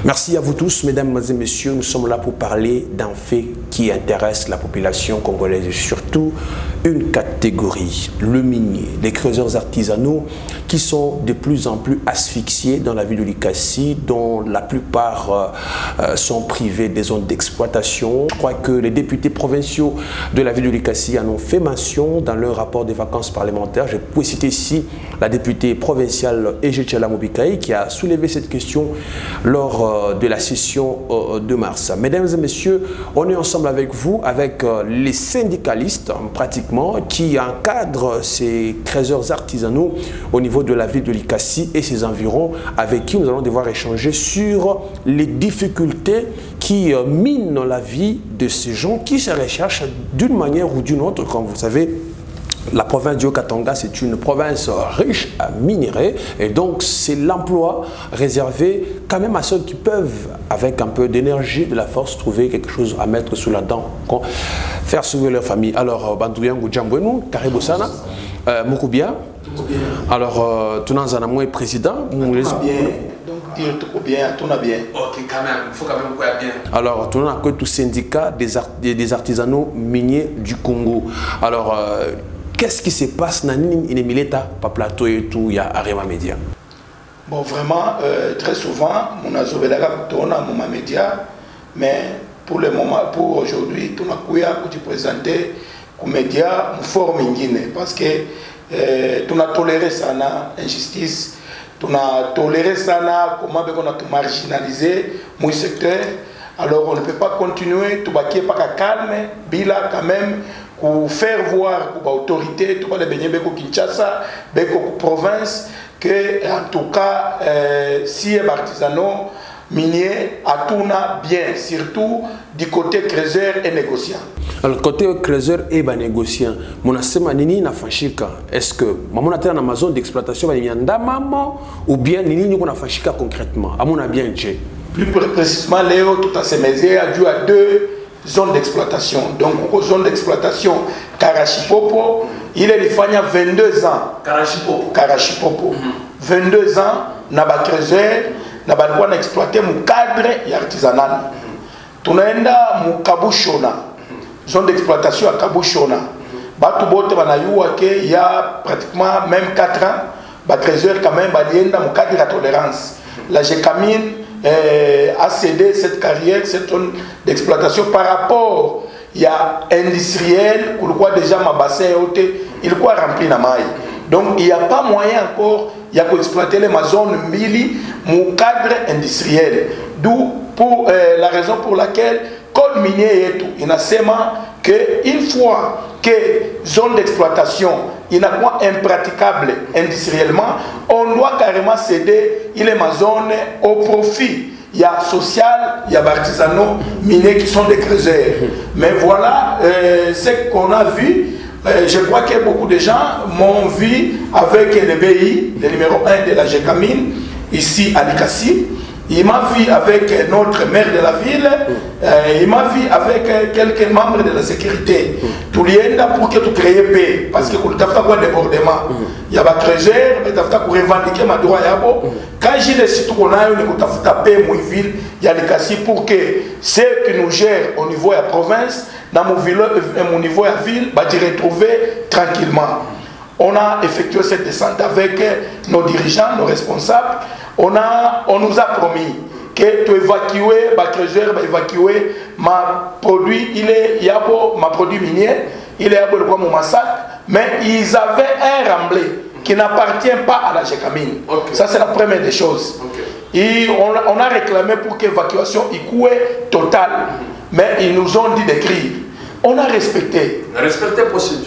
Merci à vous tous, mesdames et messieurs. Nous sommes là pour parler d'un fait qui intéresse la population congolaise et surtout une catégorie, le minier, les creuseurs artisanaux qui sont de plus en plus asphyxiés dans la ville de Likasi, dont la plupart sont privés des zones d'exploitation. Je crois que les députés provinciaux de la ville de Likasi en ont fait mention dans leur rapport des vacances parlementaires. Je peux citer ici la députée provinciale Ejechala Mobikaï qui a soulevé cette question lors de la session de mars. Mesdames et messieurs, on est ensemble avec vous, avec les syndicalistes pratiquement, qui encadrent ces creuseurs artisanaux au niveau de la ville de Likasi et ses environs, avec qui nous allons devoir échanger sur les difficultés qui minent la vie de ces gens qui se recherchent d'une manière ou d'une autre. Comme vous savez, la province du Haut-Katanga, c'est une province riche à minerais et donc c'est l'emploi réservé quand même à ceux qui peuvent, avec un peu d'énergie, de la force, trouver quelque chose à mettre sous la dent, faire sauver leur famille. Alors, Bandouyangu Djambouenou, Karibo Sana, Moukubia. Alors, Tunanzanamou est président. Bien. Donc, dire tout bien, tout va bien. Ok, quand même, il faut quand même quoi bien. Alors, tout le monde a tout syndicat des artisanaux miniers du Congo. Alors, qu'est-ce qui se passe dans les militaires, par plateau et tout, il y a Arema Média? Bon, vraiment, très souvent, on a sauvé la mon média, mais pour le moment, pour aujourd'hui, tout le monde a présenté comme média une forme ingénieuse parce que tout a toléré ça, injustice, tout a toléré ça, comment on a marginalisé mon secteur. Alors, on ne peut pas continuer, tout va qui est pas calme, bila quand même. Pour faire voir aux autorités, tout le monde de Kinshasa, de la province, que en tout cas, si les artisanaux miniers, à tout bien, surtout du côté creuseur et négociant. Alors, côté creuseur et négociant, mon assemblée n'a fashika. Est-ce que maman a été dans zone d'exploitation ou bien nini qu'on a fashika concrètement? À mon avis, bien plus précisément, Léo, tout à ces mesures a dû à deux zone d'exploitation. Donc, aux zone d'exploitation, Karachipopo, il est il 22 ans. Karachipopo. 22 ans, n'a pas creusé, n'a pas exploité mon cadre et artisanal. Tunaenda mu Kabushona, zone d'exploitation à Kabushona. Batu bote il y a pratiquement même 4 ans, ba creuseur quand même balienda mu cadre de tolérance. La Gécamine a cédé cette carrière, cette zone d'exploitation par rapport il y a industriel, déjà ma bassin il quoi rempli la maille. Donc il n'y a pas moyen encore, il y a qu'exploiter les zones mili, mon cadre industriel. D'où pour la raison pour laquelle code minier et tout, il y a seulement qu'une fois que zone d'exploitation il n'est pas impraticable industriellement, on doit carrément céder il est ma zone au profit. Il y a social, il y a artisanaux miniers qui sont des creuseurs. Mais voilà ce qu'on a vu. Je crois que beaucoup de gens m'ont vu avec le BI, le numéro 1 de la Gécamine, ici à Likasi. Il m'a vu avec notre maire de la ville, il m'a vu avec quelques membres de la sécurité. Tout le monde pour que tu crées paix, parce que tu as fait un débordement. Il y a des creuseurs, mais tu as fait revendiquer ma droit. Quand j'ai des citoyens, tu as fait paix dans la ville, il y a des cassis pour que ceux qui nous gèrent au niveau de la province, dans mon niveau de la ville, se retrouver tranquillement. On a effectué cette descente avec nos dirigeants, nos responsables. On nous a promis que tu évacuer, ma creuseur, évacuer ma produit, ma produit minier, il est à mon massacre, mais ils avaient un remblai qui n'appartient pas à la Gécamine. Okay. Ça c'est la première des choses. Okay. Et on a réclamé pour qu'évacuation soit totale, mais ils nous ont dit d'écrire. On a respecté.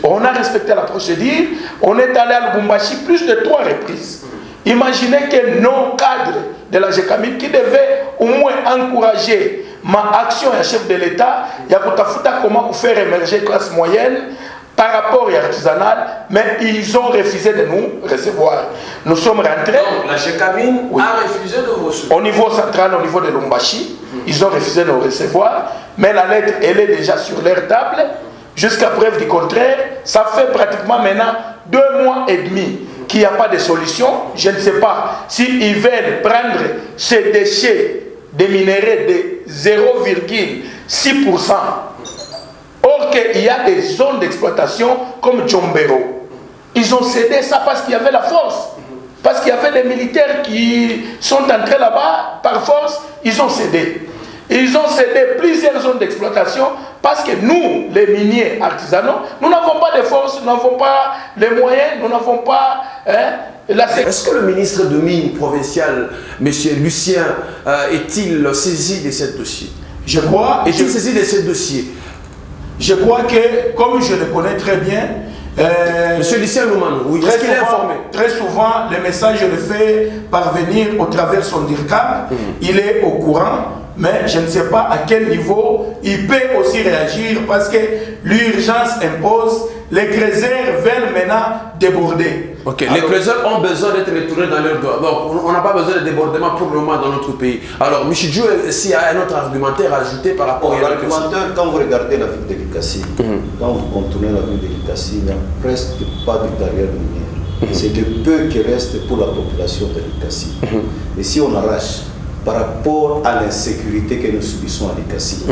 On a respecté la procédure. On est allé à Lubumbashi plus de 3 reprises. Imaginez que nos cadres de la Gécamine qui devaient au moins encourager ma action à chef de l'État, il y a comment faire émerger la classe moyenne par rapport à l'artisanal, mais ils ont refusé de nous recevoir. Nous sommes rentrés. Donc, la Gécamine a refusé de vous recevoir. Au niveau central, au niveau de Lubumbashi, ils ont refusé de nous recevoir, mais la lettre, elle est déjà sur leur table. Jusqu'à preuve du contraire, ça fait pratiquement maintenant 2 mois et demi qu'il n'y a pas de solution. Je ne sais pas s'ils veulent prendre ces déchets des minéraux de 0,6%. Or qu'il y a des zones d'exploitation comme Djombero. Ils ont cédé ça parce qu'il y avait la force. Parce qu'il y avait des militaires qui sont entrés là-bas, par force, ils ont cédé. Ils ont cédé plusieurs zones d'exploitation parce que nous, les miniers artisanaux, nous n'avons pas de force, nous n'avons pas les moyens, nous n'avons pas la sécurité. Est-ce que le ministre de Mines provincial, M. Lucien, est-il saisi de ce dossier? Je crois. Est-il saisi de ce dossier? Je crois que, comme je le connais très bien, Monsieur Lucien Loumanou, oui, est-ce qu'il est informé? Très souvent, le message, je le fais parvenir au travers son DIRCAP. Il est au courant, mais je ne sais pas à quel niveau il peut aussi réagir parce que l'urgence impose. Les creuseurs veulent maintenant déborder. Ok, les creuseurs ont besoin d'être retournés dans leur doigt. Donc, on n'a pas besoin de débordement pour le moment dans notre pays. Alors, M. Dieu, s'il y a un autre argumentaire à ajouter par rapport à l'argumentaire, quand vous regardez la ville de Likasi, quand vous contournez la ville de Likasi, il n'y a presque pas de carrière minière. C'est le peu qui reste pour la population de Likasi. Et si on arrache par rapport à l'insécurité que nous subissons à Likasi,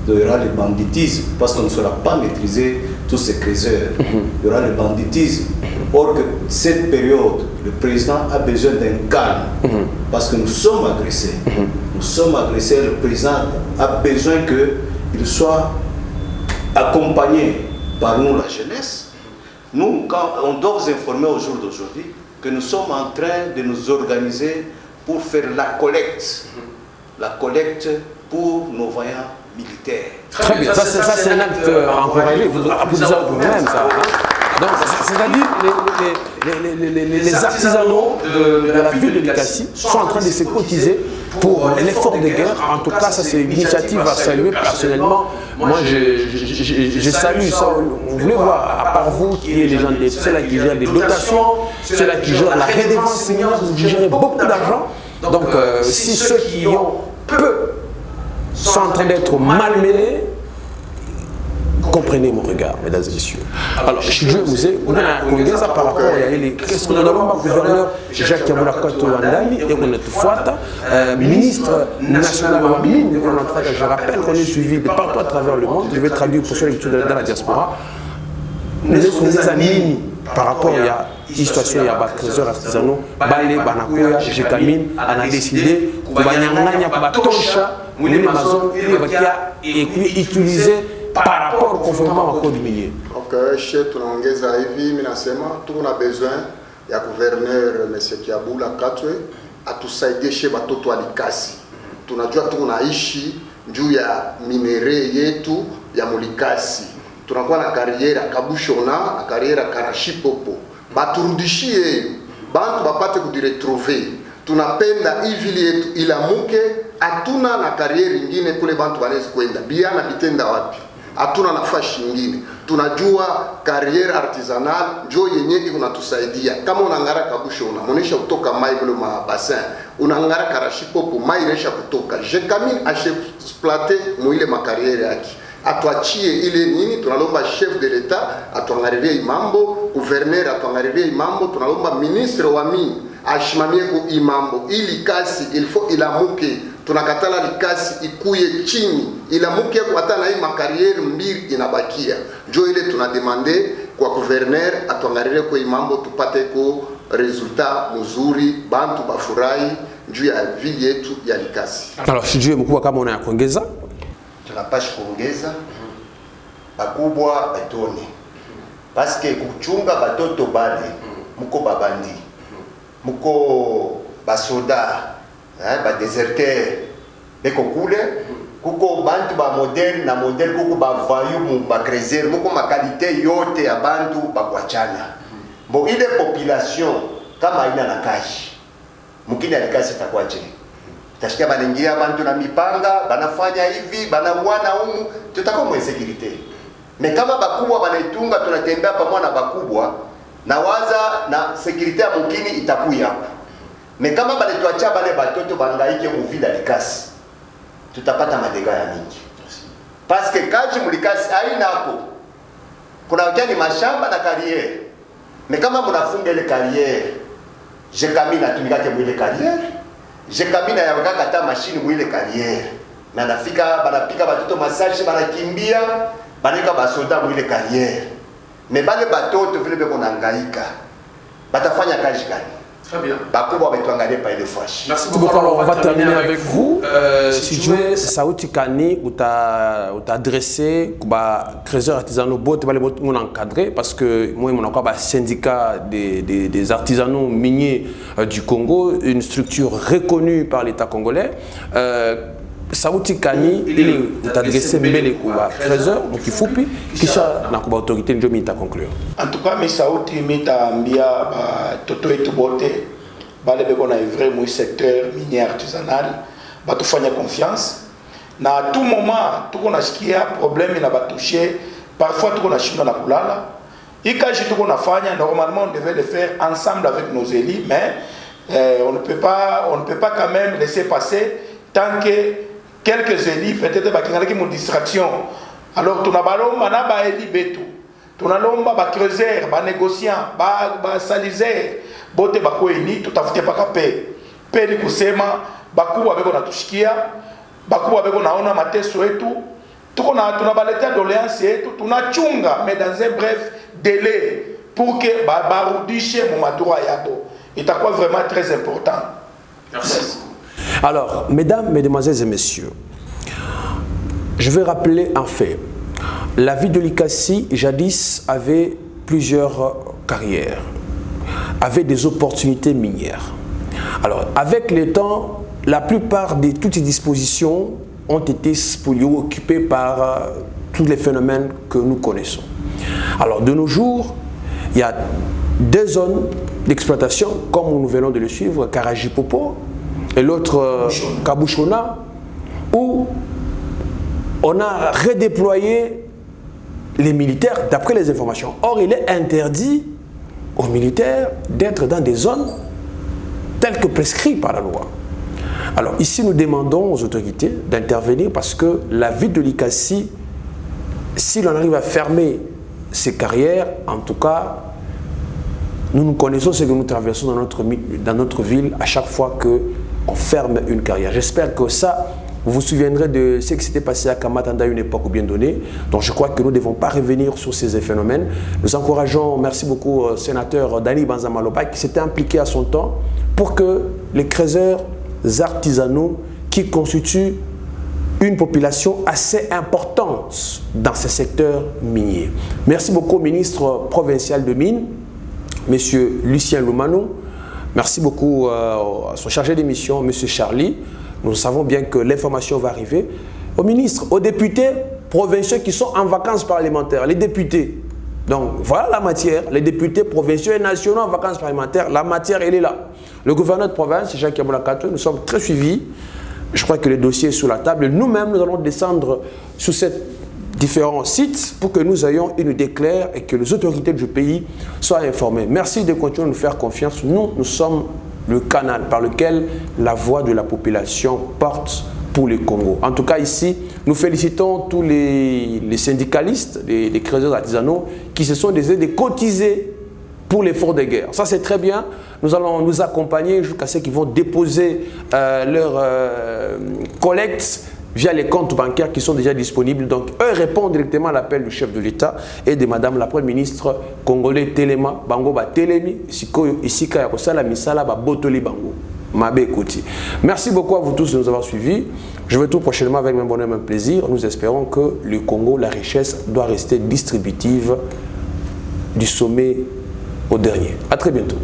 il y aura le banditisme, parce qu'on ne saura pas maîtriser tous ces creuseurs. Il y aura le banditisme. Or que cette période, le président a besoin d'un calme, parce que nous sommes agressés. Nous sommes agressés, le président a besoin qu'il soit accompagné par nous, la jeunesse. Nous, quand on doit vous informer au jour d'aujourd'hui que nous sommes en train de nous organiser pour faire la collecte pour nos voyants militaires. Très bien, ça c'est un acte encouragé, vous applaudissez vous-même ça. Donc, c'est-à-dire les artisanaux de la ville de Likasi sont en train de se cotiser pour l'effort de guerre. En tout cas, ça c'est une initiative à saluer personnellement. Moi, je salue ça. On voulait voir, à part vous, qui est les gens, ceux-là qui gèrent des dotations, ceux-là qui gèrent la redevance séminaire, vous gérez beaucoup d'argent. Donc, si ceux qui ont peu sont en train d'être malmenés, comprenez mon regard, mesdames et messieurs. Alors, je suis Dieu, on a Kongeza par rapport à qu'est-ce que nous avons le gouverneur Jacques Yaboulakato Wandani et on est Fouata, ministre national de la mine, je rappelle qu'on est suivi de partout à travers le monde. Je vais traduire pour ceux qui sont dans la diaspora. Nous sommes des amis par rapport à la situation il y a des trésors artisanaux, Balé, Banakoya, Jekamine, on a décidé que Banyanganya, Batosha, Moulin Mazon, et puis utiliser par rapport conformément au code minier. Donc, chez Tunongeza hivi, minasema, tout on a besoin, il y a gouverneur M. Kiabula Katwe, atusaidia chez batoto wa Likasi. Tunajua tunaishi juu ya minere yetu ya Mulikasi. Tunakuwa na kariera Kabushona, na kariera Karashipopo. Baturudishie, bantu bapate kudiretrouver. Tunapenda hivili yetu ilamuke, hatuna na kariera ingine kule bantu banezi kwenda. Biana bitenda wapi? Hatuna nafasi nyingine. Tunajua kariera artisanal njo yenye inatusaidia. Kama unangara Kabusho unaonesha kutoka mai kule mabassin, unangara Karashipopo mai resha kutoka. Jekamine exploiter muile makariera yake. Atuachie ile nini, tunalomba chef de l'etat atuangalilie mambo, gouverneur atuangalilie mambo, tunalomba ministre wa mine ashimamie ku imambo ili kasi ilfo ilamuke. Tunakatala Likasi ikuye chini ilamuke kwa hata na hii makariere mbili inabakia. Njo ile tunademande kwa gouverneur atuangalie kwa imambo tupate ko resultat mzuri, bantu bafurahi juu ya vile yetu ya Likasi. Alors sijue mkubwa kama una kuongeza? Tunapasha kuongeza bakubwa batone. Paske kuchunga batoto bale muko babandi. Muko basoda, ba déserteur beko kule kuko bantu ba modèle na modèle kuko ba vayu mu ba crezer muko ma qualité yote ya bantu ba kuachana. Bo ile population kama ina na kashi mukini alikasi takwaje. Tashikia baningia bantu na mipanga banafanya hivi banawana humu tutakuwa mu insécurité. Mais kama bakubwa banaitunga tunatembea pamoja na bakubwa na waza na sécurité ya mukini itakuya hapo. Mais kama bale tuacha bale batoto bangaike mu ville ya Likasi tutapata madega ya mingi. Parce que kaji mu Likasi haina hapo. Kuna wajani mashamba na carrière. Mais kama mnafunga ile carrière, Jekamine atumikake mu ile carrière, je kamina ya kata machine mwile carrière na nafika banapika batoto massage banakimbia baneka basoda mwile carrière mais bale batoto vile beko nangaika batafanya kazi gani? Très bien. Merci beaucoup. Alors, on va terminer avec vous. Si tu veux, Saouti Kani, où tu as adressé, créateurs artisanaux, on encadré, parce que moi, on a encore un syndicat des artisanaux miniers du Congo, une structure reconnue par l'État congolais. Saouti Kani, il est adressé mbele kuba trésor donc il faut puis kisha na kuba autorité ndio mita conclure. En tout cas, mais Saouti mita ambia ba toto etu bote bale beko na ivre mu secteur minier artisanal ba tufanya confiance na à tout moment tuko na shikia problème na ba toucher parfois tuko na shinda na kulala ikaji tuko na fanya normalement on devait le faire ensemble avec nos élus mais on ne peut pas quand même laisser passer tant que quelques élus, peut-être qui ont distraction. Alors, tout a ba éli betu. Tout a ba creuser, ba négociant, ba saliser, bote ba koeni, tout a fait pas capé. Peli kusema, ba kuba beko na tushikia, ba kuba beko na ona mateso etu. Tout on a ba l'état d'oléance etu, tout na chunga, mais dans un bref délai pour que ba rudishe mon madura yabo. Et quoi vraiment très important. Merci. Alors, mesdames, mesdemoiselles et messieurs, je vais rappeler un fait. La ville de Likasi, jadis, avait plusieurs carrières, avait des opportunités minières. Alors, avec le temps, la plupart de toutes ces dispositions ont été spoliées, occupées par tous les phénomènes que nous connaissons. Alors, de nos jours, il y a deux zones d'exploitation, comme nous venons de le suivre, Karajipopo, et l'autre Kabushona, où on a redéployé les militaires d'après les informations. Or, il est interdit aux militaires d'être dans des zones telles que prescrites par la loi. Alors ici, nous demandons aux autorités d'intervenir parce que la ville de Likasi, si l'on arrive à fermer ces carrières, en tout cas, nous connaissons ce que nous traversons dans notre ville à chaque fois que on ferme une carrière. J'espère que ça, vous vous souviendrez de ce qui s'était passé à Kamatanda à une époque bien donnée. Donc je crois que nous ne devons pas revenir sur ces phénomènes. Nous encourageons, merci beaucoup au sénateur Dani Banzamaloba qui s'était impliqué à son temps pour que les creuseurs artisanaux qui constituent une population assez importante dans ces secteurs miniers. Merci beaucoup au ministre provincial de Mines, M. Lucien Loumano. Merci beaucoup à son chargé d'émission, M. Charlie. Nous savons bien que l'information va arriver. Aux ministres, aux députés provinciaux qui sont en vacances parlementaires, les députés. Donc voilà la matière, les députés provinciaux et nationaux en vacances parlementaires, la matière elle est là. Le gouverneur de province, Jacques Yamoulakato, nous sommes très suivis. Je crois que le dossier est sur la table. Nous-mêmes, nous allons descendre sur ces différents sites pour que nous ayons une déclaire et que les autorités du pays soient informées. Merci de continuer à nous faire confiance. Nous sommes le canal par lequel la voix de la population porte pour le Congo. En tout cas, ici, nous félicitons tous les syndicalistes, les créateurs artisanaux qui se sont décidés de cotiser pour l'effort de guerre. Ça, c'est très bien. Nous allons nous accompagner jusqu'à ceux qui vont déposer leur collecte via les comptes bancaires qui sont déjà disponibles. Donc, eux répondent directement à l'appel du chef de l'État et de Madame la Première ministre congolais Telema, Bango ba Telemi, ici Kaya Kosala Misala ba Botoli Bango. Merci beaucoup à vous tous de nous avoir suivis. Je vais tout prochainement avec même bonheur, même plaisir. Nous espérons que le Congo, la richesse doit rester distributive du sommet au dernier. À très bientôt.